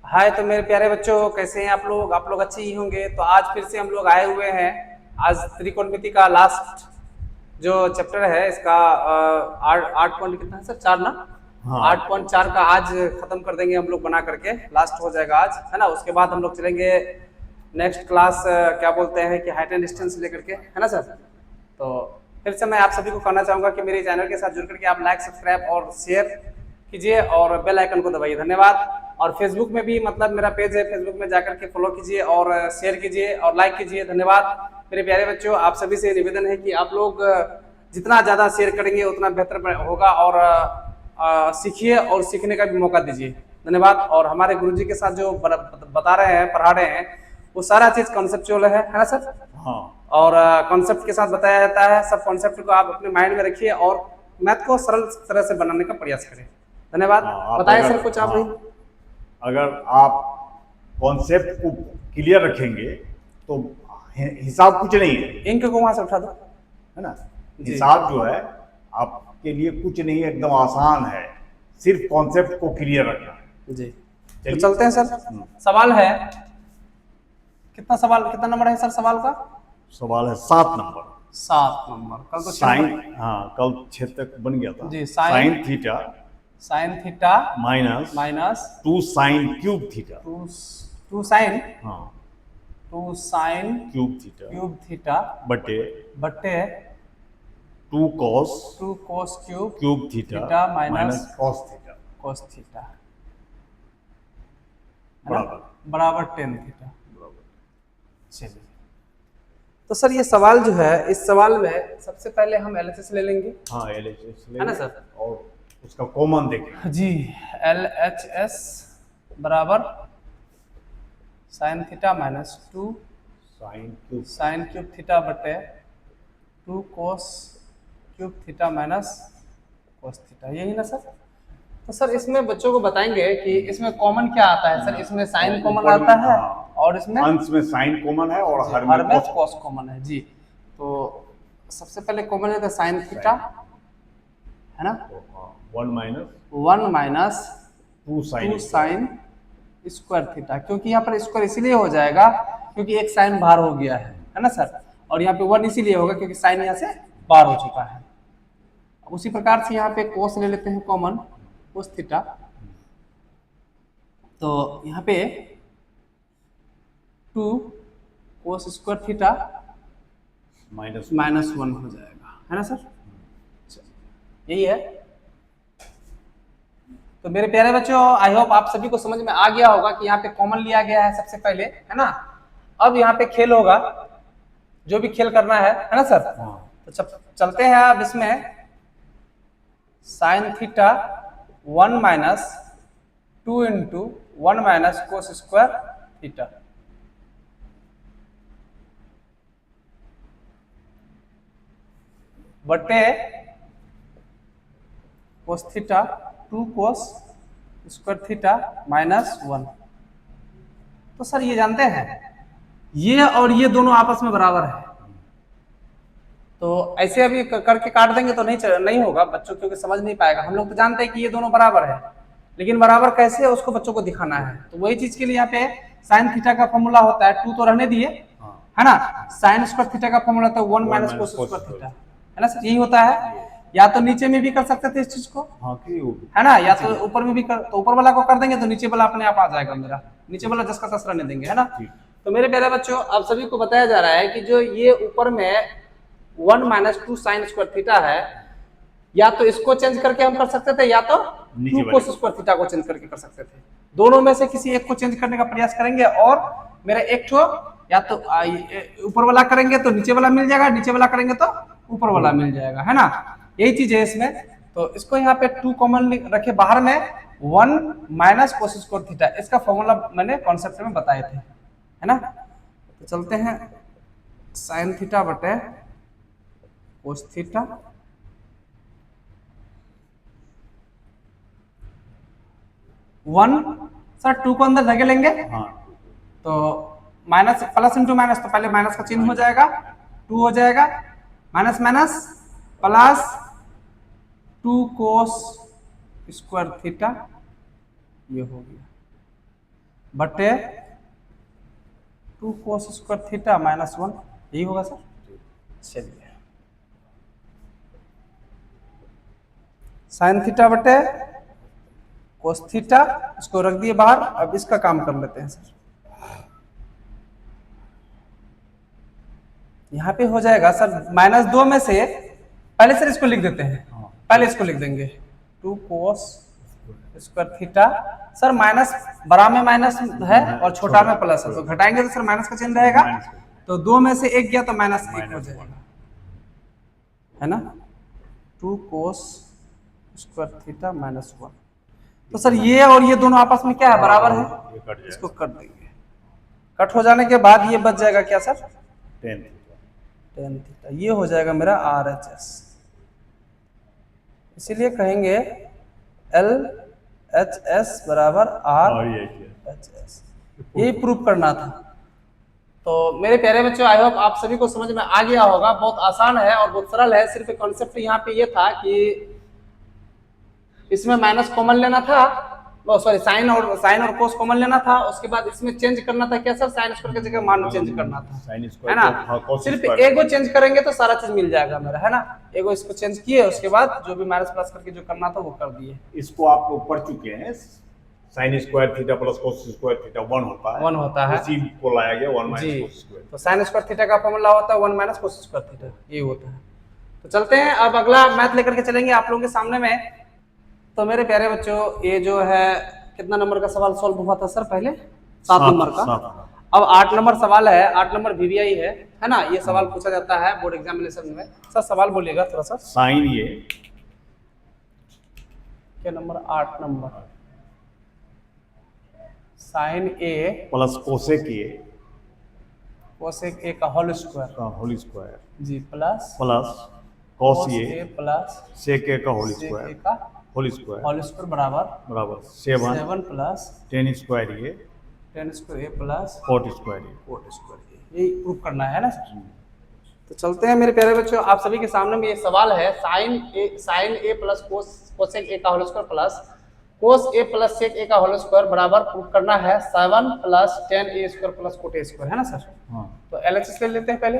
हाय, तो मेरे प्यारे बच्चों, कैसे हैं आप लोग अच्छे ही होंगे। तो आज फिर से हम लोग आए हुए हैं। आज त्रिकोणमिति का लास्ट जो चैप्टर है इसका आठ आठ पॉइंट कितना है सर, 4 ना। हाँ 8.4 का आज खत्म कर देंगे हम लोग बना करके, लास्ट हो जाएगा आज, है ना। उसके बाद हम लोग चलेंगे नेक्स्ट क्लास, क्या बोलते हैं कि हाइट एंड डिस्टेंस लेकर के, है ना सर। तो फिर से मैं आप सभी को कहना चाहूंगा कि मेरे चैनल के साथ जुड़ करके आप लाइक, सब्सक्राइब और शेयर कीजिए और बेल आइकन को दबाइए। धन्यवाद। और फेसबुक में भी मतलब मेरा पेज है, फेसबुक में जाकर के फॉलो कीजिए और शेयर कीजिए और लाइक कीजिए। धन्यवाद। मेरे प्यारे बच्चों, आप सभी से निवेदन है कि आप लोग जितना ज़्यादा शेयर करेंगे उतना बेहतर होगा और सीखिए और सीखने का भी मौका दीजिए। धन्यवाद। और हमारे गुरुजी के साथ जो बता रहे हैं, पढ़ा रहे हैं, वो सारा चीज़ कॉन्सेप्चुअल है ना सर। हाँ और कॉन्सेप्ट के साथ बताया जाता है। सब कॉन्सेप्ट को आप अपने माइंड में रखिए और मैथ को सरल तरह से बनाने का प्रयास करें। धन्यवाद। आप बताइए अगर सर कुछ आप हाँ भी। अगर आप कॉन्सेप्ट को क्लियर रखेंगे तो हिसाब कुछ नहीं है, इंक को वहां से उठा दो। है ना। जी। हिसाब जो है आपके लिए कुछ नहीं है, एकदम आसान है। सिर्फ कॉन्सेप्ट को क्लियर रखना है। जी, तो चलिए। चलते हैं सर। सवाल है, कितना नंबर है सर सवाल का? सवाल है 7 नंबर। 7 नंबर। कल तो 6 साइन, नंबर। हाँ कल 6 तक बन गया था। जी, sine theta sine theta minus minus 2 sine cube theta. Two sine हाँ 2 sine cube theta cube theta बटे बटे 2 cos 2 cos cube cube theta theta minus minus cos theta cos theta, है ना, बराबर बराबर टेन थीटा। चलिए, तो सर ये सवाल जो है, इस सवाल में सबसे पहले हम एलएचएस ले लेंगे, हाँ LHS है ना सर। और उसका कॉमन देखेंगे। जी, एलएचएस बराबर sign theta minus 2 sine cube theta बटे 2 cos cube theta minus cos theta, यही ना सर। तो सर इसमें बच्चों को बताएंगे कि इसमें कॉमन क्या आता है सर। इसमें साइन कॉमन ऊपर आता में, है हाँ, और इसमें अंश में साइन कॉमन है और हर हर में में कॉस कॉमन है। जी, तो सबसे पहले कॉमन है तो साइन थीटा, है ना। 1 minus 1 minus 2 2 sine square theta, क्योंकि यहाँ पर स्क्वायर इसीलिए हो जाएगा क्योंकि एक साइन बाहर हो गया है ना सर। और यहाँ पे 1 इसीलिए होगा क्योंकि साइन यहाँ से बाहर हो चुका है। उसी प्रकार से यहाँ पे कोस ले लेते हैं कॉमन, कोस थीटा। तो यहाँ पे 2 कोस स्क्वायर थीटा माइनस -1 हो जाएगा, है ना सर। यही है। तो मेरे प्यारे बच्चों, आई होप आप सभी को समझ में आ गया होगा कि यहाँ पे कॉमन लिया गया है सबसे पहले, है ना। अब यहाँ पे खेल होगा, जो भी खेल करना है ना सर। तो चलते हैं अब इसमें sine theta 1 minus 2 into 1 minus cos square theta, बटे cos theta 2 cos square theta -1। तो सर ये जानते हैं ये और ये दोनों आपस में बराबर है, तो ऐसे अभी करके काट देंगे तो नहीं होगा बच्चों, क्योंकि समझ नहीं पाएगा। हम लोग तो जानते हैं कि ये दोनों बराबर है, लेकिन बराबर कैसे है उसको बच्चों को दिखाना है। तो वही चीज के लिए यहाँ पे साइन थीटा का फॉर्मूला होता है, 2 तो रहने दिए, है ना। साइन स्क्वायर थीटा का फॉर्मूला होता है 1 माइनस कोस स्क्वायर थीटा, है ना सर। यही होता है। या तो नीचे में भी कर सकते थे इस चीज को, है ना, या तो ऊपर में भी तो ऊपर वाला को कर देंगे तो नीचे वाला अपने आप आ जाएगा। मेरा नीचे वाला जिसका तस रहने देंगे, है ना। तो मेरे प्यारे बच्चों, आप सभी को बताया जा रहा है कि जो ये ऊपर में 1 माइनस 2 साइन स्क्वायर थीटा है, या तो इसको चेंज करके हम कर सकते थे, या तो 2 कोस स्क्वायर थीटा को चेंज करके कर सकते थे। दोनों में से किसी एक को चेंज करने का प्रयास करेंगे और मेरा एक ठो या तो ऊपर वाला करेंगे तो नीचे वाला मिल जाएगा, नीचे वाला करेंगे तो ऊपर वाला मिल जाएगा, है ना। यही चीज है इसमें। तो इसको यहाँ पे 2 कॉमन रखे, बाहर में 1 माइनस कोस स्क्वायर थीटा, इसका फॉर्मूला मैंने कॉन्सेप्ट में बताए थे, है ना। तो चलते हैं साइन थीटा बटे कोस थीटा 1 सर 2 को अंदर जगह लेंगे, तो माइनस प्लस इंटू माइनस, तो पहले माइनस का चिन्ह हो जाएगा, 2 हो जाएगा, minus minus plus 2 cos square theta, ये हो गया। बटे 2 cos स्क्वायर थीटा माइनस 1, यही होगा सर। चलिए साइन थीटा बटे कोस थीटा, इसको रख दिए बाहर। अब इसका काम कर लेते हैं सर। यहाँ पे हो जाएगा सर -2 में से, पहले सर इसको लिख देते हैं, पहले इसको लिख देंगे 2 cos square theta. Sir minus बड़ा में माइनस है और छोटा में प्लस है, तो घटाएंगे तो सर माइनस का चिन्ह रहेगा, तो 2 में से 1 गया तो -1 हो जाएगा, है ना। 2 cos स्क्वायर थीटा माइनस 1। तो सर ये और ये दोनों आपस में क्या है, बराबर है, इसको कट देंगे। कट हो जाने के बाद ये बच जाएगा क्या सर, tan थीटा। ये हो जाएगा मेरा RHS। इसीलिए कहेंगे LHS बराबर RHS। यही प्रूफ करना था। तो मेरे प्यारे बच्चों, आई होप आप सभी को समझ में आ गया होगा। बहुत आसान है और बहुत सरल है। सिर्फ कॉन्सेप्ट यहाँ पे ये था कि इसमें माइनस कॉमन लेना था, सॉरी साइन और कोस कॉमन लेना था। उसके बाद इसमें चेंज करना था क्या सर, साइन स्क्वायर की जगह मान चेंज करना था, है ना। सिर्फ एगो चेंज करेंगे तो सारा चीज मिल जाएगा मेरा, है ना। एगो इसको चेंज किए, उसके बाद जो भी माइनस प्लस करके जो करना था वो कर दिए। इसको आप लोग पढ़ चुके हैं, sine square theta plus cos square theta 1 होता है, 1 होता है, इसी को लाया गया 1 माइनस कोस स्क्वायर। तो साइन स्क्वायर थीटा का फॉर्मूला होता है 1 माइनस कोस स्क्वायर थीटा, ये होता है। तो चलते हैं अब अगला मैथ लेकर के चलेंगे आप लोगों के सामने में। तो मेरे प्यारे बच्चों, ये जो है कितना नंबर का सवाल सॉल्व हुआ था सर पहले, 7 नंबर का। अब 8 नंबर सवाल है, 8 नंबर VBI है ना। ये सवाल पूछा जाता है बोर्ड एग्जामिनेशन में। सर सवाल बोलिएगा थोड़ा सा। साइन ये क्या number, 8 number, sine A plus cosec A cosec A का होल स्क्वायर जी plus cos A plus sec A का होल सेक ए स्क्वायर का होल स्क्वायर बराबर 7 प्लस tan स्क्वायर ये tan square A plus cot square ये। यही proof करना है ना सर। तो चलते हैं मेरे प्यारे बच्चों, आप सभी के सामने में ये सवाल है। Sine A plus cosec A का whole square plus cos A plus sec A का होल स्क्वायर बराबर प्रूफ करना है 7 plus tan A square plus cot A square, है ना सर। तो LHS ले लेते हैं पहले,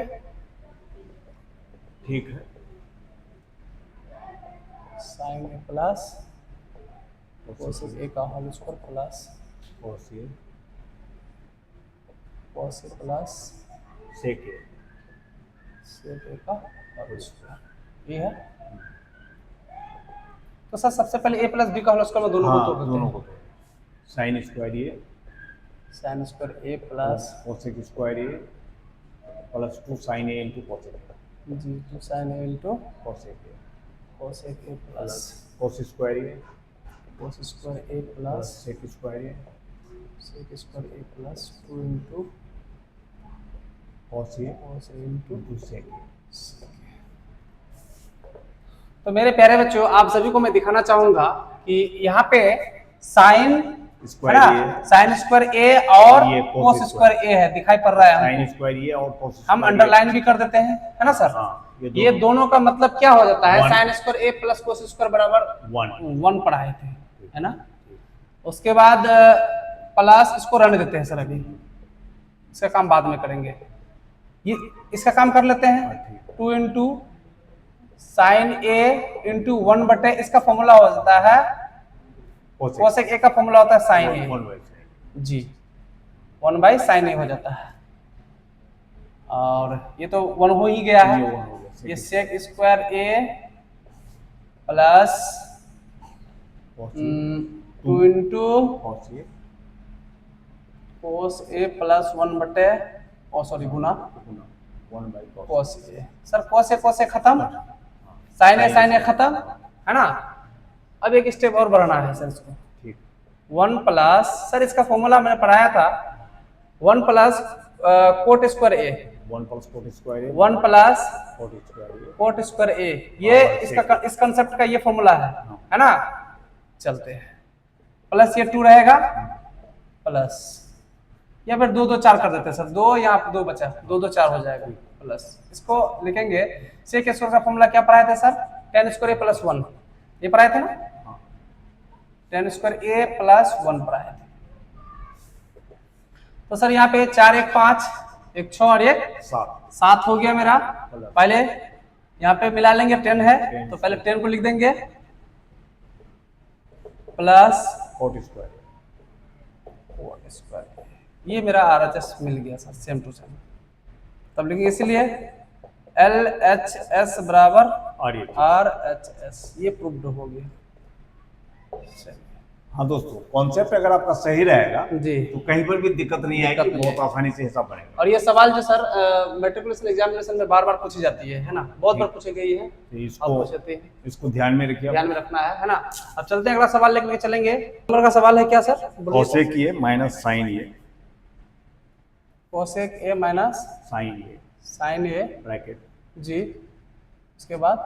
ठीक है। Sine A plus cosec A का whole square plus cos A cos A plus sec A sec A का होल स्क्वायर, ये है। तो सर सबसे पहले a प्लस बी का होल स्क्वायर में दोनों को तोड़ देते हैं। साइन स्क्वायर ये sine square A plus cosec square A plus 2 sine A into cosec जी 2 sine A into cosec A cosec A plus cos square A cos square A plus sec square A sec square A plus 2 into cos A cos A into sec A. तो मेरे प्यारे बच्चों, आप सभी को मैं दिखाना चाहूंगा कि यहाँ पे साइन स्क्वायर ए और कोस स्क्वायर ए है, दिखाई पड़ रहा है। साइन स्क्वायर ए और कोस हम अंडरलाइन भी कर देते हैं, है ना सर। ये दोनों का मतलब क्या हो जाता है, sign square A plus cos square बराबर 1 पढ़ाए थे, है ना। उसके बाद प्लस इसको रहने देते हैं सर, अभी इसका काम बाद में करेंगे। ये इसका काम कर लेते हैं 2 इंटू साइन ए इंटू 1 बटे इसका फॉर्मूला हो जाता है कोसेक ए का फॉर्मूला होता है साइन ए जी 1 बाई साइन ए हो जाता है। और ये तो 1 हो ही गया है। ये sec square A plus 2 into cos A plus 1 बटे सॉरी गुना 1 by cos A. Sir cos A खत्म, साइन ए खत्म, है ना। अब एक स्टेप और बढ़ाना है सर इसको, ठीक 1 प्लस सर इसका फॉर्मूला मैंने पढ़ाया था 1 प्लस कोट स्क्वायर ए 1 प्लस कोट स्क्वायर ए 1 प्लस कोट स्क्वायर ए ये इसका इस कंसेप्ट का ये फॉर्मूला है ना। चलते हैं प्लस ये 2 रहेगा प्लस या फिर 2 2 4 कर देते हैं सर, 2 यहाँ पे 2 बचा 2 2 4 हो जाएगा प्लस। इसको लिखेंगे सेक स्क्वायर का फॉर्मूला क्या पढ़ाए थे sir, tan square A plus 1 ये पढ़ाए थे ना, tan स्क्वायर ए प्लस 1 पढ़ाए थे। तो सर यहाँ पे 4 1 5 1 6 और 1 7 7 हो गया मेरा। पहले यहाँ पे मिला लेंगे 10 है तो पहले 10 को लिख देंगे प्लस 40 स्क्वायर। ये मेरा RHS मिल गया सर सेम टू सेम। तब लिखेंगे इसीलिए LHS बराबर RHS, ये प्रूव्ड हो गया। हाँ दोस्तों, कॉन्सेप्ट अगर आपका सही रहेगा जी तो कहीं पर भी दिक्कत नहीं आएगी, बहुत आसानी से हिसाब बनेगा। और ये सवाल जो सर मैट्रिकुलेशन एग्जामिनेशन में बार बार पूछी जाती है ना, बहुत बार पूछी गई है। तो इसको ध्यान में रखिए, ध्यान में रखना है ना। अब चलते हैं अगला सवाल लेकर चलेंगे। नंबर का सवाल है क्या sir? Cosec A minus sine A, cosec A minus sine A bracket जी, उसके बाद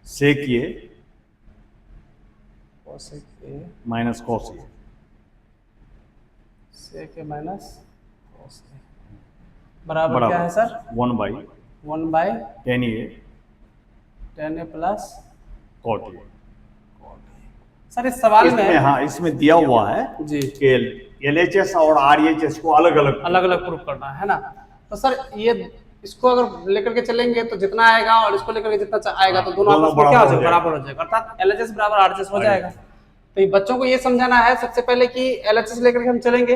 sec A cosec A minus cos A, sec A minus cos A बराबर क्या है sir? 1/10 A 10 A plus cot A. Sir इस सवाल में हाँ, इसमें दिया हुआ है जी कि LHS और RHS को अलग अलग प्रूफ करना है ना। तो सर ये इसको अगर लेकर के चलेंगे तो जितना आएगा और इसको लेकर के जितना आएगा तो दोनों आपस में क्या हो जाएगा? बराबर हो जाएगा, अर्थात LHS बराबर RHS हो जाएगा। तो ये बच्चों को ये समझाना है सबसे पहले कि LHS लेकर के हम चलेंगे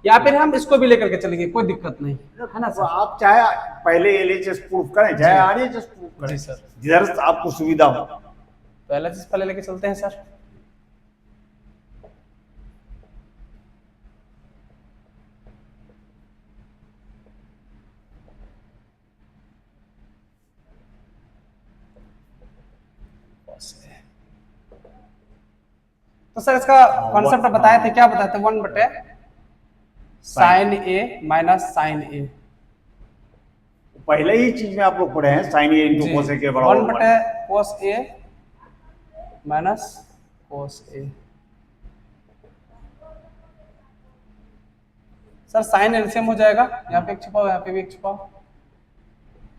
या फिर हम इसको भी लेकर के चलेंगे, कोई दिक्कत नहीं है ना सर। आप चाहे पहले LHS प्रूफ करें चाहे RHS प्रूफ करें, सर जिधर आपको सुविधा हो। तो LHS पहले लेके चलते हैं सर। तो सर इसका कॉन्सेप्ट बताए थे, क्या बताए थे? 1/sin A माइनस साइन ए। पहले ही चीज में आप लोग पढ़े हैं साइन ए इनटू कोस ए के बराबर 1/cos A minus cos A। Sir sine LCM हो जाएगा, यहाँ पे एक छुपाओ यहाँ पे भी एक छुपाओ।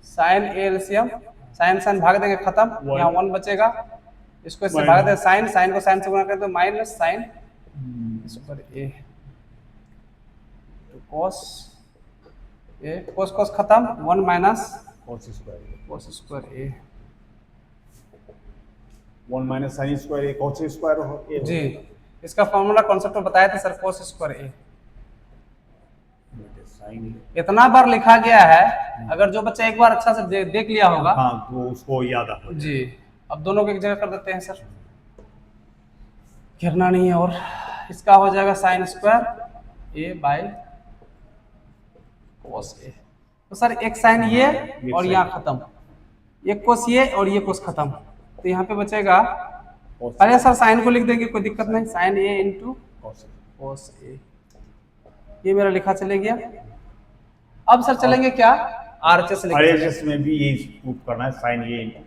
Sine A LCM, sine sine भाग देंगे खत्म, यहाँ 1 बचेगा, इसको इससे भाग दे, साइन को साइन से गुणा कर दो माइनस साइन स्क्वायर ए तो cos ए, cos खत्म, 1 माइनस cos स्क्वायर ए, 1 माइनस साइन स्क्वायर ए cos स्क्वायर हो ए जी। इसका फॉर्मूला कॉन्सेप्ट में बताया था सर, cos स्क्वायर ए। इतना बार लिखा गया है, अगर जो बच्चा एक बार अच्छा से देख लिया होगा हाँ तो उसको याद आ जी। अब दोनों को एक जगह कर देते हैं सर, गिरना नहीं है। और इसका हो जाएगा sine square A by cos A. तो सर एक साइन ये और यहाँ खत्म, एक कोस ये और ये कोस खत्म, तो यहाँ पे बचेगा, पहले सर साइन को लिख देंगे, कोई दिक्कत नहीं, साइन ए इंटू कोस ए, ये मेरा लिखा चले गया। अब सर चलेंगे क्या? RHS RHS में भी यही प्रूफ करना है, साइन ए इंटू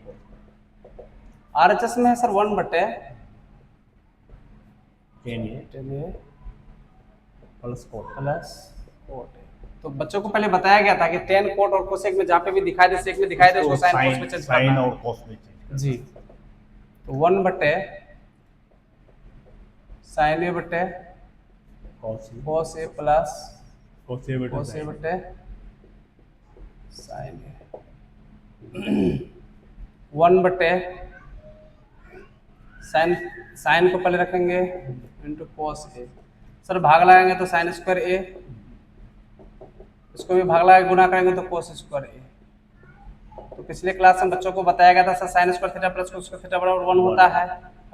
RHS में है सर 1/10 ए प्लस कोट। तो बच्चों को पहले बताया गया था कि 10 कोट और कोसेक में जहाँ पे भी दिखाई दे, सेक में दिखाई दे, उसको साइन कोस में चेंज करना साइन और कोस में चेंज जी। तो 1/10 साइन ए बटे कोस ए प्लस कोस ए बटे साइन ए, 1/10 साइन को पहले रखेंगे इंटू कोस ए। सर भाग लगाएंगे तो साइन स्क्वायर ए, इसको भी भाग लगा गुना करेंगे तो कोस स्क्वायर ए। तो पिछले क्लास में बच्चों को बताया गया था sir sine square theta plus cos square theta बराबर 1 होता है,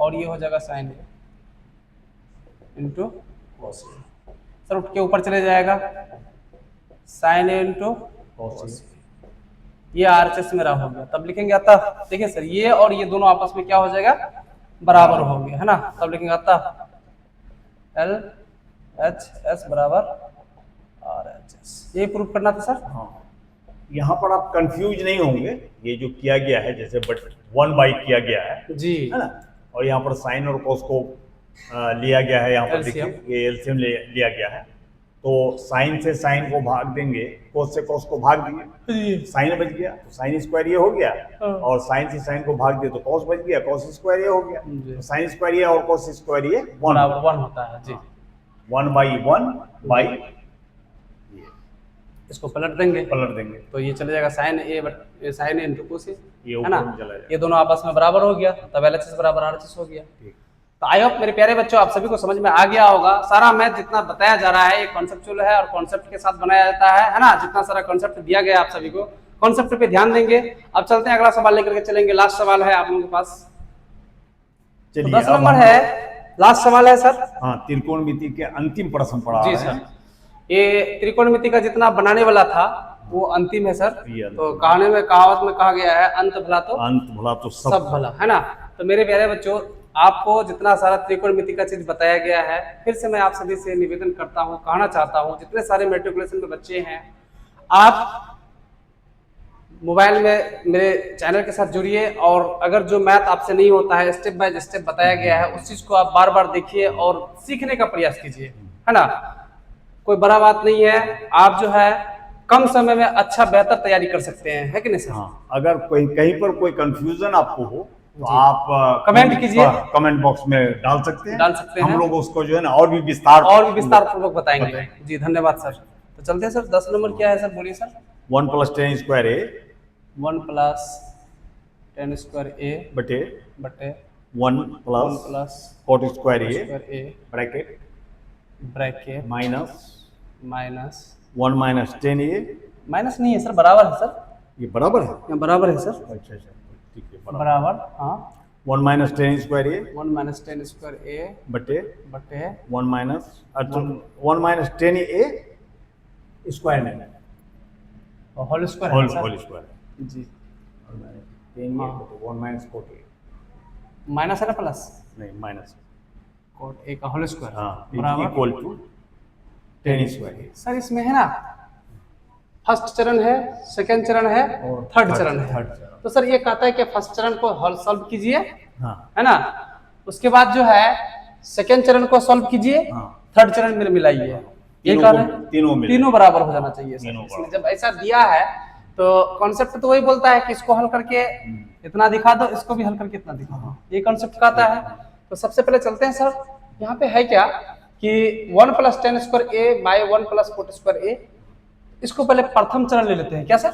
और ये हो जाएगा sign A into cos A. Sir उठ के ऊपर चले जाएगा, साइन ए इंटू कोस ए, ये RHS मेरा हो गया। तब लिखेंगे अतः, देखिए सर ये और ये दोनों आपस में क्या हो जाएगा? बराबर हो गया है ना। तब लिखेंगे अतः LHS बराबर RHS, ये प्रूफ करना था सर। हाँ, यहाँ पर आप कंफ्यूज नहीं होंगे, ये जो किया गया है जैसे 1/, किया गया है जी, है ना, और यहाँ पर साइन और कोस को लिया गया है, यहाँ पर देखिए ये एलसीएम लिया गया है। तो साइन से साइन को भाग देंगे, कोस से कोस को भाग दिए, साइन बच गया, तो साइन स्क्वायर ये हो गया, और साइन से साइन को भाग दिए तो कोस बच गया, कोस स्क्वायर ये हो गया, तो साइन स्क्वायर ये और कोस स्क्वायर ये 1 बराबर 1 होता है जी। 1/1 ये इसको पलट देंगे पलट देंगे, तो ये चले जाएगा साइन ए साइन ए इंटू कोस ए, ये है ऊपर ना। में चला जाएगा। ये दोनों आपस में बराबर हो गया, तब LHS बराबर RHS हो गया। ठीक। तो आई होप मेरे प्यारे बच्चों आप सभी को समझ में आ गया होगा। सारा मैथ जितना बताया जा रहा है ये कॉन्सेप्चुअल है और कॉन्सेप्ट के साथ बनाया जाता है ना। जितना सारा कॉन्सेप्ट दिया गया आप सभी को, कॉन्सेप्ट पे ध्यान देंगे। अब चलते हैं अगला सवाल लेकर के चलेंगे। लास्ट सवाल है आप लोगों के पास, तो चलिए 10 नंबर है, लास्ट सवाल है सर। हाँ, त्रिकोणमिति के अंतिम प्रश्न पढ़ा जी रहे सर, हैं। ये त्रिकोणमिति का जितना बनाने वाला था वो अंतिम है सर। ये अंतिम तो कहानी में कहावत में कहा गया है अंत भला तो अंत भला तो सब भला, है ना। तो मेरे प्यारे बच्चों आपको जितना सारा त्रिकोणमिति का चीज बताया गया है, फिर से मैं आप सभी से निवेदन करता हूँ, कहना चाहता हूँ, जितने सारे मेट्रिकुलेशन के बच्चे हैं आप मोबाइल में मेरे चैनल के साथ जुड़िए और अगर जो मैथ आपसे नहीं होता है स्टेप बाय स्टेप बताया गया है उस चीज को आप बार बार देखिए और सीखने का प्रयास कीजिए, है ना। कोई बड़ा बात नहीं है, आप जो है कम समय में अच्छा बेहतर तैयारी कर सकते हैं, है कि नहीं सर। हाँ, अगर कोई कहीं पर कोई कंफ्यूजन आपको हो तो आप कमेंट कीजिए, कमेंट बॉक्स में डाल सकते हैं, हम हैं। लोग उसको जो है ना और भी विस्तार पूर्वक बताएंगे। जी धन्यवाद सर। तो चलते हैं सर, 10 नंबर क्या है सर, बोलिए सर। 1 + 10 स्क्वायर ए 1 + 10 स्क्वायर ए बटे बटे 1 1 + + cot square A square A bracket bracket minus 1 - 10 A. Minus नहीं है सर, बराबर है सर, ये बराबर है। यहाँ बराबर है सर, अच्छा, ठीक है, बराबर। हाँ 1 - 10 स्क्वायर ए 1 - 10 स्क्वायर ए बटे बटे 1 - 10 ए स्क्वायर नहीं, होल स्क्वायर है सर। होल स्क्वायर जी 10 ए हाँ। बटे 1 - cot ए, माइनस है ना प्लस, नहीं माइनस, कोट ए का होल स्क्वायर हाँ बराबर equal to 10 square A. Sir. इसमें है ना फर्स्ट चरण है, सेकंड चरण है और थर्ड चरण है। थर्ड चरण। तो सर ये कहता है कि फर्स्ट चरण को हल सॉल्व कीजिए, हाँ है ना। उसके बाद जो है सेकंड चरण को सॉल्व कीजिए, हाँ। थर्ड चरण में मिलाइए। ये कह रहे हैं तीनों बराबर हो जाना चाहिए सर। इसलिए जब ऐसा दिया है तो कॉन्सेप्ट तो वही बोलता है कि इसको हल करके इतना दिखा दो, इसको भी हल करके इतना दिखा दो, ये कॉन्सेप्ट कहता है। तो सबसे पहले चलते हैं सर, यहाँ पे है क्या कि 1 + 10 square A bye 1 + cot square ए, इसको पहले प्रथम चरण ले लेते हैं क्या सर।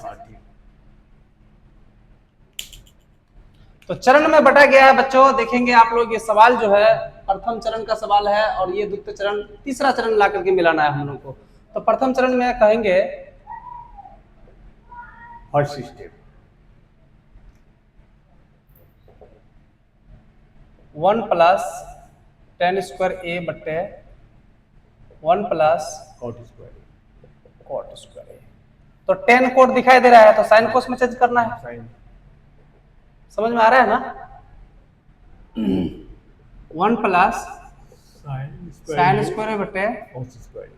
तो चरण में बटा गया है बच्चों, देखेंगे आप लोग ये सवाल जो है प्रथम चरण का सवाल है और ये द्वितीय चरण, तीसरा चरण ला करके मिलाना है हम लोग को। तो प्रथम चरण में कहेंगे फर्स्ट स्टेप 1 + 10 स्क्वायर ए बटे 1 + cot स्क्वायर cot स्क्वायर ए। तो 10 कोट दिखाई दे रहा है तो साइन कोस में चेंज करना है, साइन समझ में आ रहा है ना। 1 + साइन स्क्वायर ए बटे cos स्क्वायर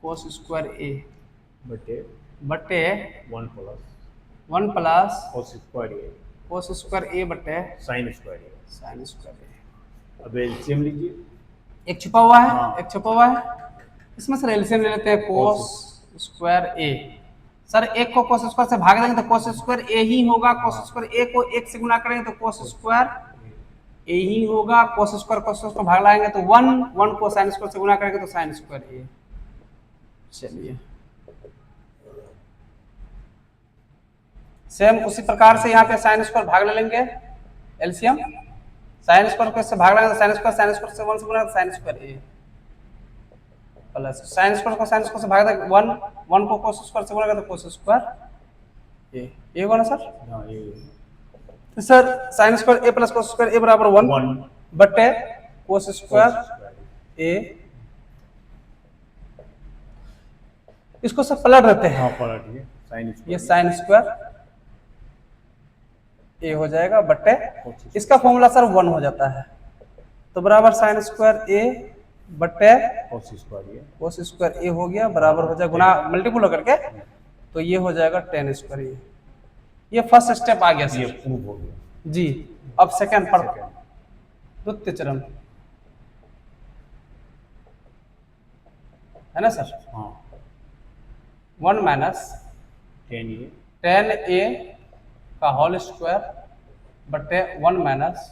कोस स्क्वायर ए बटे बटे 1 + 1 + cos square A cos square ए बटे साइन स्क्वायर ए। साइन स्क्वायर ए। अब एलसीएम लीजिए, एक छुपा हुआ है, हाँ। एक छुपा हुआ है, इसमें सर एलसीएम ले लेते हैं कोस स्क्वायर ए। सर एक को कोस स्क्वायर से भाग देंगे तो कोस स्क्वायर ए ही होगा, कोस स्क्वायर ए को 1 से गुना करेंगे तो कोस स्क्वायर ए ही होगा, कोस स्क्वायर को भाग लाएंगे तो 1 को साइन स्क्वायर से गुना करेंगे तो साइन स्क्वायर ए। चलिए सेम उसी प्रकार से यहाँ पे साइन स्क्वायर भाग ले लेंगे, एलसीएम साइन स्क्वायर को इससे भाग लेंगे तो साइन स्क्वायर से 1 से गुना sign square A plus sine square को साइन स्क्वायर से भाग देंगे 1 को कोस स्क्वायर से गुना करेंगे तो कोस स्क्वायर ए। ये होगा ना सर। हाँ ये तो sir sign square A plus cos square ए बराबर 1 बटे कोस स्क्वायर ए। इसको सब पलट देते हैं, हाँ पलटिए, साइन ये साइन स्क्वायर ए हो जाएगा बटे इसका फॉर्मूला सर 1 हो जाता है तो बराबर साइन स्क्वायर ए बटे cos square A cos square ए हो गया, बराबर हो जाएगा गुना मल्टीपल होकर के तो ये हो जाएगा 10 स्क्वायर ए। ये फर्स्ट स्टेप आ गया ये सर प्रूव हो गया। जी। अब सेकंड पर द्वितीय चरण है ना सर। हाँ 1 - 10 ए का होल स्क्वायर बटे 1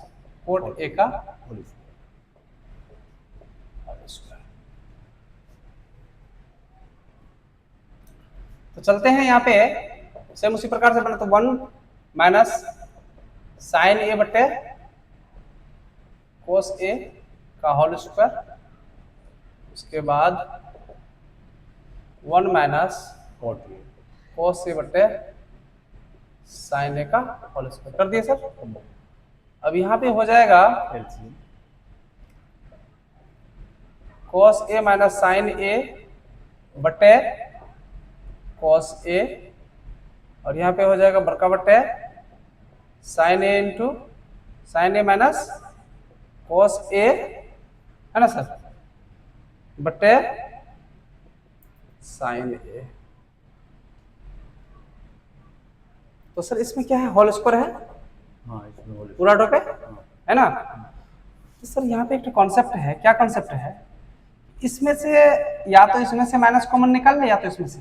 - cot ए का होल होल स्क्वायर। तो चलते हैं यहाँ पे सेम उसी प्रकार से बना, तो 1 माइनस साइन ए बटे कोस ए का होल स्क्वायर, उसके बाद 1 माइनस कोस ए बटे साइन ए का होल स्क्वायर कर दिए सर। अब यहाँ पे हो जाएगा कोस ए माइनस साइन ए बटे कोस ए, और यहाँ पे हो जाएगा बड़का बटे साइन ए इंटू साइन ए माइनस कोस ए, है ना सर, बटे साइन ए। तो सर इसमें क्या है, होल स्क्वायर है, हाँ इसमें होल पूरा टो पे, है ना। तो सर यहाँ पे एक कॉन्सेप्ट है, क्या कॉन्सेप्ट है, इसमें से या तो इसमें से माइनस कॉमन निकाल ले, या तो इसमें से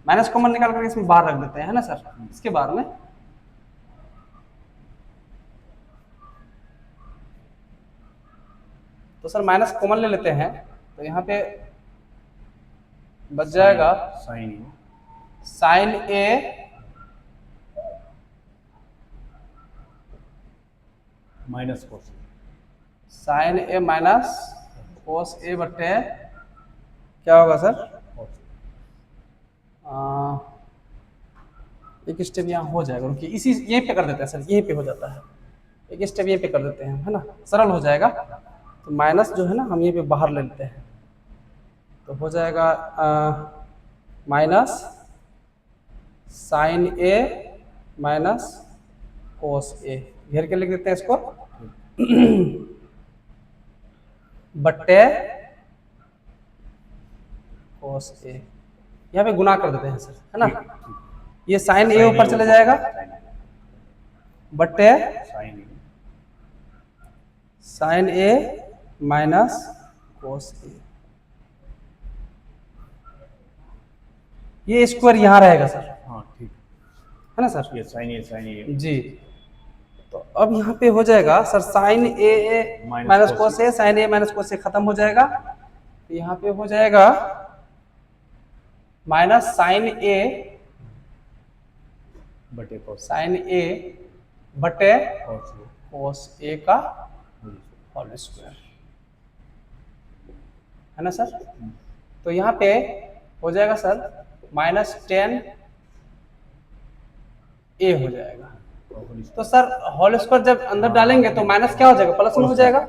माइनस कॉमन निकाल करके इसमें बाहर रख देते हैं, है ना सर। इसके बाद में तो सर माइनस कॉमन ले लेते हैं, तो यहाँ पे बच जाएगा साइन ए माइनस कोस, साइन ए माइनस कोस ए बटे क्या होगा सर, एक स्टेप यहाँ हो जाएगा, रुकिए इसी यहीं पे कर देते हैं सर, यहीं पे हो जाता है, एक स्टेप यहीं पे कर देते हैं, है ना, सरल हो जाएगा। तो माइनस जो है ना हम यहीं पे बाहर ले लेते हैं, तो हो जाएगा माइनस साइन ए माइनस कोस ए, घेर के लिख देते हैं इसको, बट्टे कोस ए, यहाँ पे गुना कर देते हैं सर, है ना, ये साइन ए ऊपर चले जाएगा बट्टे साइन ए माइनस कोस ए, ये स्क्वायर यहाँ रहेगा सर, हाँ ठीक है ना सर, ये साइन ए जी। तो अब यहाँ पे हो जाएगा sir sign A minus cos A, sign A minus cos A खत्म हो जाएगा, तो यहाँ पे हो जाएगा माइनस साइन ए बटे कोस, साइन ए बटे कोस ए का होल स्क्वायर, है ना सर। तो यहाँ पे हो जाएगा सर माइनस 10 ए हो जाएगा, तो सर होल स्क्वायर जब अंदर डालेंगे तो माइनस क्या हो जाएगा, प्लस में हो जाएगा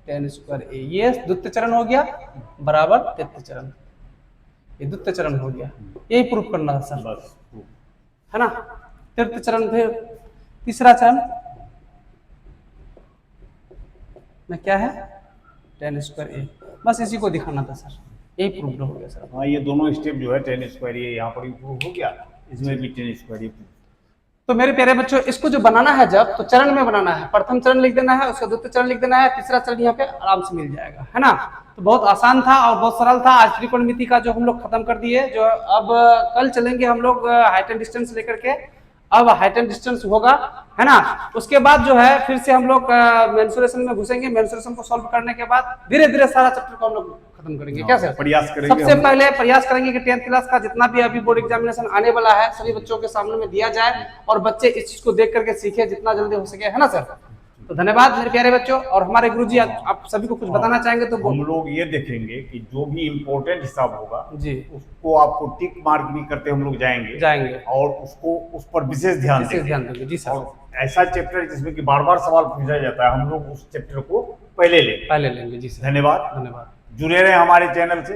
10 स्क्वायर ए, ये द्वितीय चरण हो गया बराबर तृतीय चरण, ये द्वितीय चरण हो गया, यही प्रूफ करना था सर, बस है ना। तृतीय चरण, फिर तीसरा चरण में क्या है 10 स्क्वायर ए, बस इसी को दिखाना था सर, यही प्रूफ हो गया सर। हाँ ये दोनों स्टेप जो है 10 स्क्वायर ये यहाँ पर प्रूफ हो गया, इसमें भी 10 स्क्वायर ये। तो मेरे प्यारे बच्चों इसको जो बनाना है जब, तो चरण में बनाना है, प्रथम चरण लिख देना है, उसका द्वितीय चरण लिख देना है, तीसरा चरण यहाँ पे आराम से मिल जाएगा, है ना। तो बहुत आसान था और बहुत सरल था। आज त्रिकोणमिति का जो हम लोग खत्म कर दिए, जो अब कल चलेंगे हम लोग हाइट एंड डिस्टेंस लेकर के, अब हाइट एंड डिस्टेंस होगा, है ना। उसके बाद जो है फिर से हम लोग मेंसुरेशन में घुसेंगे, मेंसुरेशन को सॉल्व करने के बाद धीरे धीरे सारा चैप्टर को हम लोग खत्म करेंगे। क्या सर, प्रयास करेंगे, सबसे पहले प्रयास करेंगे कि 10th क्लास का जितना भी अभी बोर्ड एग्जामिनेशन आने वाला है सभी बच्चों के सामने में दिया जाए और बच्चे इस चीज को देख करके सीखे जितना जल्दी हो सके, है ना सर। तो धन्यवाद मेरे प्यारे बच्चों। और हमारे गुरुजी आप सभी को कुछ बताना चाहेंगे तो हम लोग ये देखेंगे कि जो भी इम्पोर्टेंट हिसाब होगा जी उसको आपको टिक मार्क भी करते हम लोग जाएंगे और उसको उस पर विशेष ध्यान देंगे। जी सर। और ऐसा चैप्टर जिसमें कि बार बार सवाल पूछा जाता है हम लोग उस चैप्टर को पहले लेंगे। जी सर। धन्यवाद। जुड़े रहे हमारे चैनल से,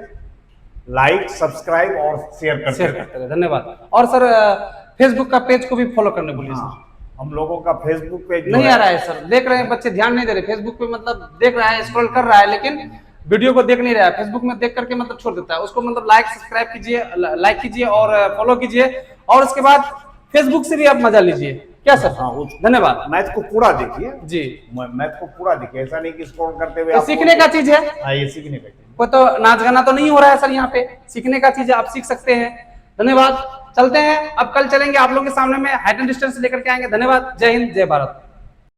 लाइक सब्सक्राइब और शेयर करते रहे। धन्यवाद। और सर फेसबुक का पेज को भी फॉलो करने बोलिए सर। हम लोगों का फेसबुक पेज नहीं आ रहा है सर, देख रहे हैं बच्चे ध्यान नहीं दे रहे, फेसबुक पे मतलब देख रहा है, स्क्रॉल कर रहा है लेकिन वीडियो को देख नहीं रहा है, फेसबुक में देख करके मतलब छोड़ देता है उसको। मतलब सब्सक्राइब कीजिए, लाइक कीजिए और फॉलो कीजिए और उसके बाद फेसबुक से भी आप मजा लीजिए। क्या सर? हाँ, धन्यवाद। मैथ को पूरा देखिए जी, मैथ को पूरा देखिए, ऐसा नहीं कि स्क्रॉल करते हुए सीखने का चीज है। हाँ, ये सीखने का चीज, कोई तो नाच गाना तो नहीं हो रहा है सर, यहाँ पे सीखने का चीज है, आप सीख सकते हैं। धन्यवाद। चलते हैं, अब कल चलेंगे आप लोगों के सामने में हाइट एंड डिस्टेंस लेकर के आएंगे। धन्यवाद। जय हिंद, जय भारत।